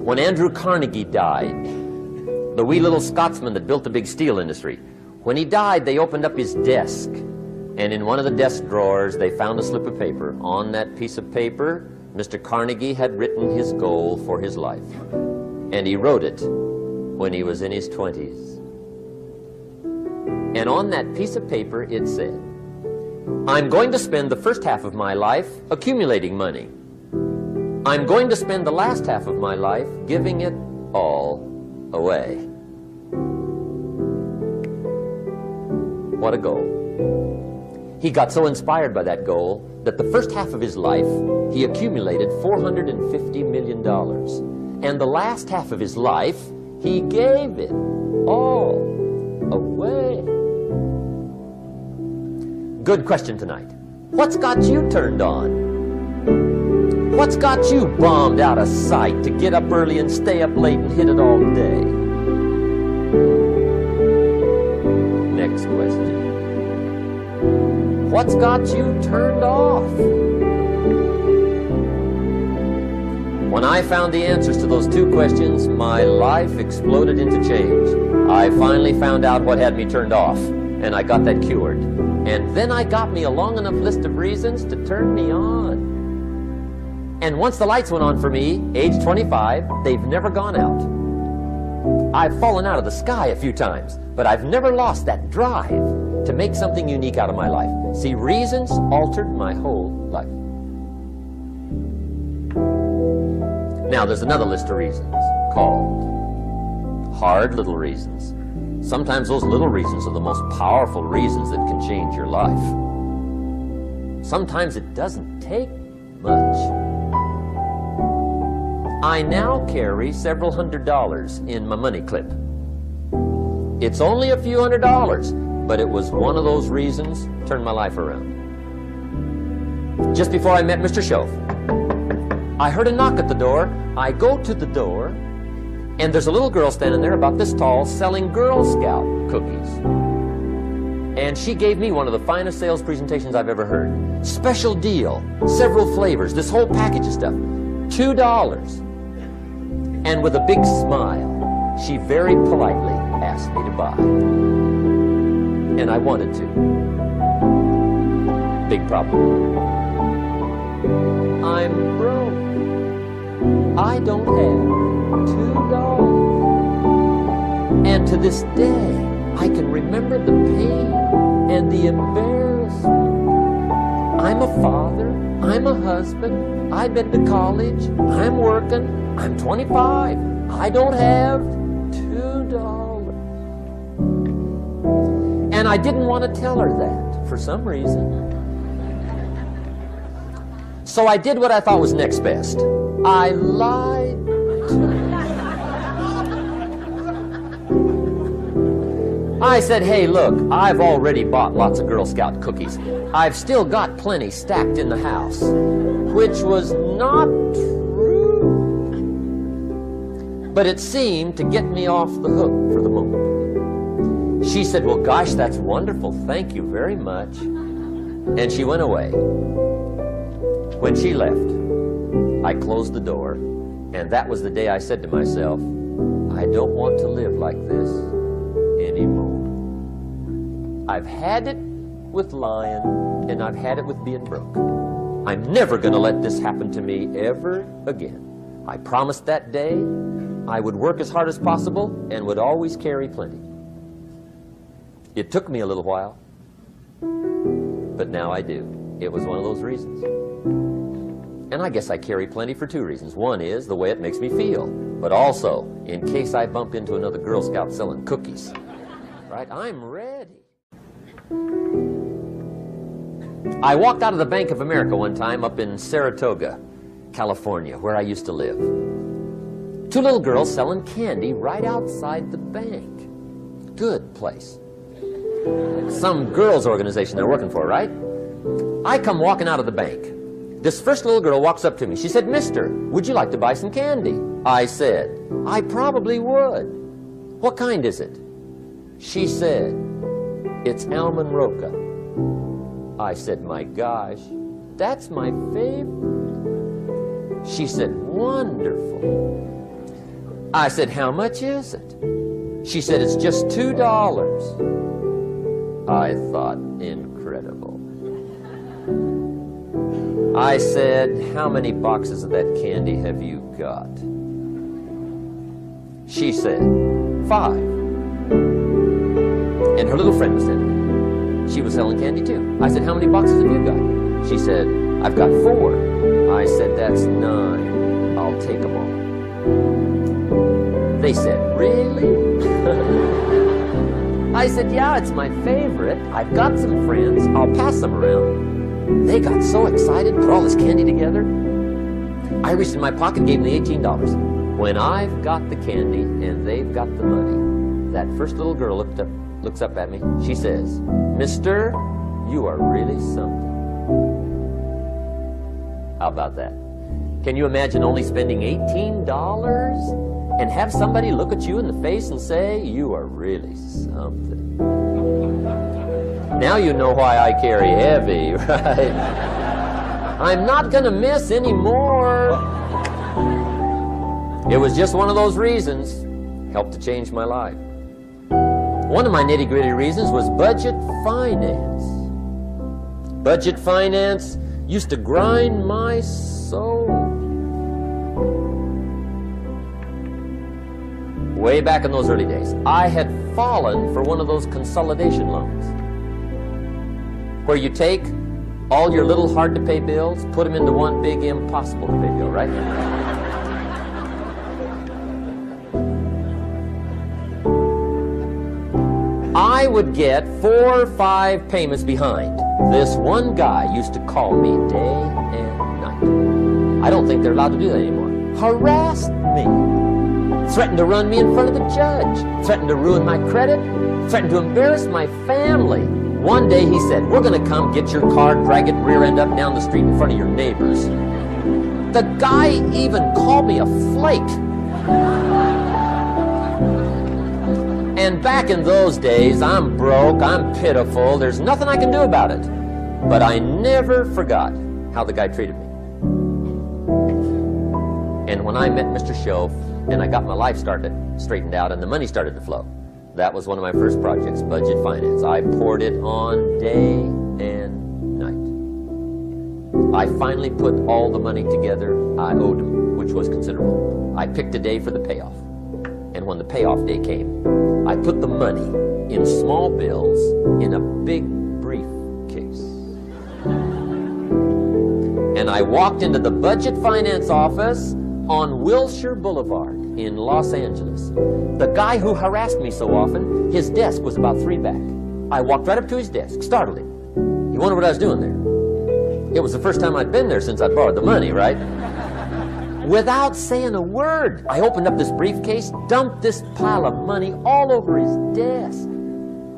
When Andrew Carnegie died, the wee little Scotsman that built the big steel industry, when he died, they opened up his desk, and in one of the desk drawers, they found a slip of paper. On that piece of paper, Mr. Carnegie had written his goal for his life, and he wrote it when he was in his 20s. And on that piece of paper, it said, "I'm going to spend the first half of my life accumulating money. I'm going to spend the last half of my life giving it all away." What a goal. He got so inspired by that goal that the first half of his life he accumulated $450 million. And the last half of his life he gave it all away. Good question tonight. What's got you turned on? What's got you bombed out of sight to get up early and stay up late and hit it all day? Next question. What's got you turned off? When I found the answers to those two questions, my life exploded into change. I finally found out what had me turned off, and I got that cured. And then I got me a long enough list of reasons to turn me on. And once the lights went on for me, age 25, they've never gone out. I've fallen out of the sky a few times, but I've never lost that drive to make something unique out of my life. See, reasons altered my whole life. Now, there's another list of reasons called hard little reasons. Sometimes those little reasons are the most powerful reasons that can change your life. Sometimes it doesn't take much. I now carry several $100s in my money clip. It's only a few $100s, but it was one of those reasons that turned my life around. Just before I met Mr. Schoaf, I heard a knock at the door. I go to the door, and there's a little girl standing there about this tall selling Girl Scout cookies. And she gave me one of the finest sales presentations I've ever heard. Special deal, several flavors, this whole package of stuff, $2. And with a big smile, she very politely asked me to buy. And I wanted to. Big problem. I'm broke. I don't have $2. And to this day, I can remember the pain and the embarrassment. I'm a father. I'm a husband. I've been to college. I'm working. I'm 25. I don't have $2. And I didn't want to tell her that for some reason. So I did what I thought was next best. I lied to her. I said, "Hey, look, I've already bought lots of Girl Scout cookies. I've still got plenty stacked in the house," which was not true. But it seemed to get me off the hook for the moment. She said, "Well, gosh, that's wonderful. Thank you very much." And she went away. When she left, I closed the door, and that was the day I said to myself, I don't want to live like this anymore. I've had it with lying, and I've had it with being broke. I'm never going to let this happen to me ever again. I promised that day I would work as hard as possible and would always carry plenty. It took me a little while, but now I do. It was one of those reasons. And I guess I carry plenty for two reasons. One is the way it makes me feel, but also in case I bump into another Girl Scout selling cookies. Right? I'm ready. I walked out of the Bank of America one time up in Saratoga, California, where I used to live. Two little girls selling candy right outside the bank. Good place. Some girls' organization they're working for, right? I come walking out of the bank. This first little girl walks up to me. She said, "Mister, would you like to buy some candy?" I said, "I probably would. What kind is it?" She said, it's almond roca. I said, my gosh, that's my favorite. She said, wonderful. I said, how much is it? She said, it's just $2. I thought, incredible. I said, how many boxes of that candy have you got? She said, 5. And her little friend was in it. She was selling candy too. I said, how many boxes have you got? She said, I've got 4. I said, that's 9. I'll take them all. They said, really? I said, yeah, it's my favorite. I've got some friends. I'll pass them around. They got so excited, put all this candy together. I reached in my pocket, gave them the $18. When I've got the candy and they've got the money, that first little girl looks up at me. She says, Mister, you are really something. How about that? Can you imagine only spending $18 and have somebody look at you in the face and say, you are really something? Now you know why I carry heavy, right? I'm not going to miss anymore. It was just one of those reasons. Helped to change my life. One of my nitty-gritty reasons was budget finance. Budget finance used to grind my soul. Way back in those early days, I had fallen for one of those consolidation loans, where you take all your little hard-to-pay bills, put them into one big impossible-to-pay bill, right? I would get 4 or 5 payments behind. This one guy used to call me day and night. I don't think they're allowed to do that anymore. Harassed me. Threatened to run me in front of the judge. Threatened to ruin my credit. Threatened to embarrass my family. One day he said, we're going to come get your car, drag it rear end up down the street in front of your neighbors. The guy even called me a flake. And back in those days, I'm broke, I'm pitiful, there's nothing I can do about it. But I never forgot how the guy treated me. And when I met Mr. Shoaf, and I got my life straightened out, and the money started to flow, that was one of my first projects, budget finance. I poured it on day and night. I finally put all the money together I owed him, which was considerable. I picked a day for the payoff. And when the payoff day came, I put the money in small bills in a big briefcase. And I walked into the budget finance office on Wilshire Boulevard in Los Angeles. The guy who harassed me so often, his desk was about 3 back. I walked right up to his desk, startled him. He wondered what I was doing there. It was the first time I'd been there since I'd borrowed the money, right? Without saying a word, I opened up this briefcase, dumped this pile of money all over his desk.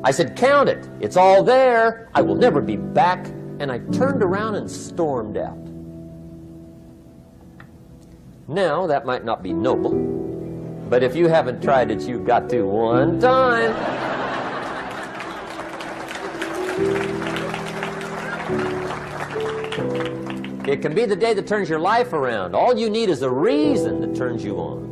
I said, count it. It's all there. I will never be back. And I turned around and stormed out. Now, that might not be noble, but if you haven't tried it, you've got to one time. It can be the day that turns your life around. All you need is a reason that turns you on.